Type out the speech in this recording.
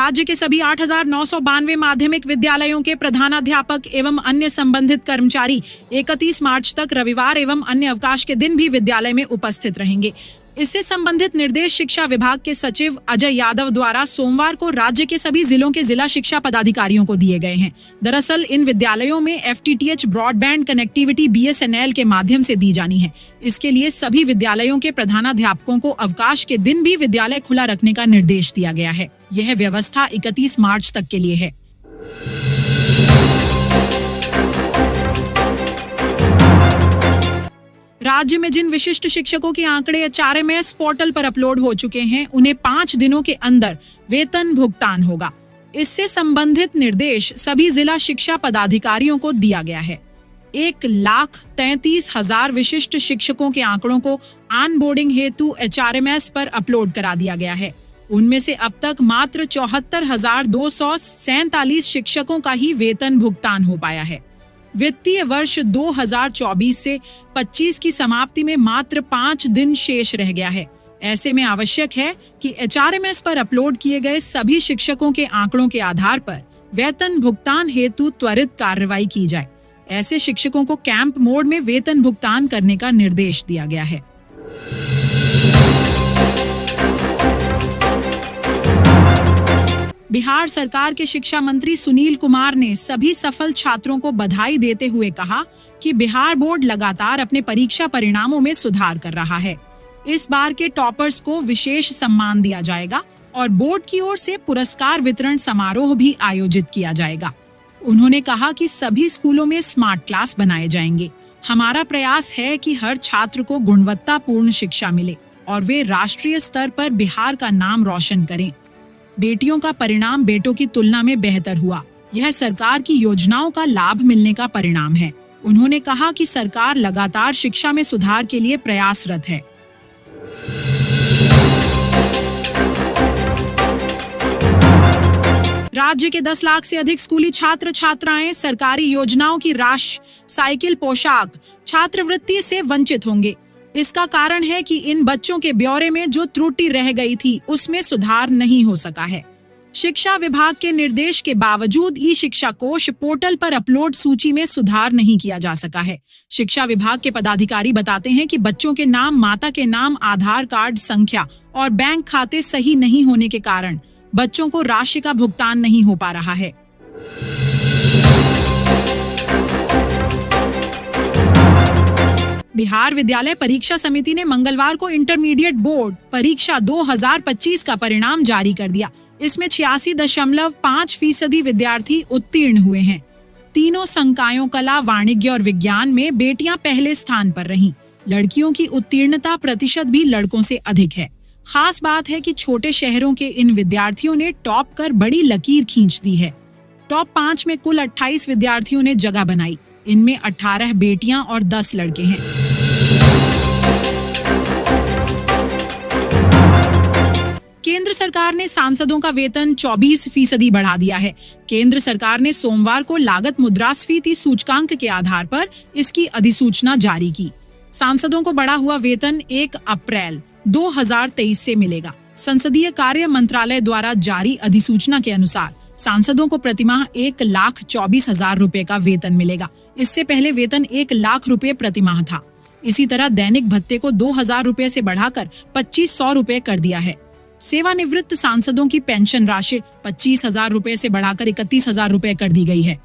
राज्य के सभी 8,992 माध्यमिक विद्यालयों के प्रधानाध्यापक एवं अन्य संबंधित कर्मचारी 31 मार्च तक रविवार एवं अन्य अवकाश के दिन भी विद्यालय में उपस्थित रहेंगे। इससे संबंधित निर्देश शिक्षा विभाग के सचिव अजय यादव द्वारा सोमवार को राज्य के सभी जिलों के जिला शिक्षा पदाधिकारियों को दिए गए हैं। दरअसल इन विद्यालयों में FTTH ब्रॉडबैंड कनेक्टिविटी BSNL के माध्यम से दी जानी है। इसके लिए सभी विद्यालयों के प्रधानाध्यापकों को अवकाश के दिन भी विद्यालय खुला रखने का निर्देश दिया गया है। यह व्यवस्था 31 मार्च तक के लिए है। राज्य में जिन विशिष्ट शिक्षकों के आंकड़े HRMS पोर्टल पर अपलोड हो चुके हैं, उन्हें 5 दिनों के अंदर वेतन भुगतान होगा। इससे संबंधित निर्देश सभी जिला शिक्षा पदाधिकारियों को दिया गया है। 1,33,000 विशिष्ट शिक्षकों के आंकड़ों को ऑनबोर्डिंग हेतु HRMS पर अपलोड करा दिया गया है। उनमें से अब तक मात्र 74,247 शिक्षकों का ही वेतन भुगतान हो पाया है। वित्तीय वर्ष 2024 से 25 की समाप्ति में मात्र 5 दिन शेष रह गया है। ऐसे में आवश्यक है कि HRMS पर अपलोड किए गए सभी शिक्षकों के आंकड़ों के आधार पर वेतन भुगतान हेतु त्वरित कार्रवाई की जाए। ऐसे शिक्षकों को कैंप मोड में वेतन भुगतान करने का निर्देश दिया गया है। बिहार सरकार के शिक्षा मंत्री सुनील कुमार ने सभी सफल छात्रों को बधाई देते हुए कहा कि बिहार बोर्ड लगातार अपने परीक्षा परिणामों में सुधार कर रहा है। इस बार के टॉपर्स को विशेष सम्मान दिया जाएगा और बोर्ड की ओर से पुरस्कार वितरण समारोह भी आयोजित किया जाएगा। उन्होंने कहा कि सभी स्कूलों में स्मार्ट क्लास बनाए जाएंगे। हमारा प्रयास है कि हर छात्र को गुणवत्तापूर्ण शिक्षा मिले और वे राष्ट्रीय स्तर पर बिहार का नाम रोशन करें। बेटियों का परिणाम बेटों की तुलना में बेहतर हुआ। यह सरकार की योजनाओं का लाभ मिलने का परिणाम है। उन्होंने कहा कि सरकार लगातार शिक्षा में सुधार के लिए प्रयासरत है। राज्य के 10 लाख से अधिक स्कूली छात्र छात्राएं सरकारी योजनाओं की राशि, साइकिल, पोशाक, छात्रवृत्ति से वंचित होंगे। इसका कारण है कि इन बच्चों के ब्यौरे में जो त्रुटि रह गई थी उसमें सुधार नहीं हो सका है। शिक्षा विभाग के निर्देश के बावजूद ई शिक्षा कोष पोर्टल पर अपलोड सूची में सुधार नहीं किया जा सका है। शिक्षा विभाग के पदाधिकारी बताते हैं कि बच्चों के नाम, माता के नाम, आधार कार्ड संख्या और बैंक खाते सही नहीं होने के कारण बच्चों को राशि का भुगतान नहीं हो पा रहा है। बिहार विद्यालय परीक्षा समिति ने मंगलवार को इंटरमीडिएट बोर्ड परीक्षा 2025 का परिणाम जारी कर दिया। इसमें 86.5% विद्यार्थी उत्तीर्ण हुए हैं। तीनों संकायों कला, वाणिज्य और विज्ञान में बेटियां पहले स्थान पर रहीं। लड़कियों की उत्तीर्णता प्रतिशत भी लड़कों से अधिक है। खास बात है कि छोटे शहरों के इन विद्यार्थियों ने टॉप कर बड़ी लकीर खींच दी है। टॉप 5 में कुल 28 विद्यार्थियों ने जगह बनाई। इनमें 18 बेटियां और 10 लड़के हैं। केंद्र सरकार ने सांसदों का वेतन 24% बढ़ा दिया है। केंद्र सरकार ने सोमवार को लागत मुद्रास्फीति सूचकांक के आधार पर इसकी अधिसूचना जारी की। सांसदों को बढ़ा हुआ वेतन 1 अप्रैल 2023 से मिलेगा। संसदीय कार्य मंत्रालय द्वारा जारी अधिसूचना के अनुसार सांसदों को प्रतिमाह 1,24,000 रुपए का वेतन मिलेगा। इससे पहले वेतन 1 लाख रुपए प्रतिमाह था। इसी तरह दैनिक भत्ते को 2,000 रुपए से बढ़ाकर 2,500 रुपए कर दिया है। सेवानिवृत्त सांसदों की पेंशन राशि 25,000 रुपए से बढ़ाकर 31,000 रुपए कर दी गई है।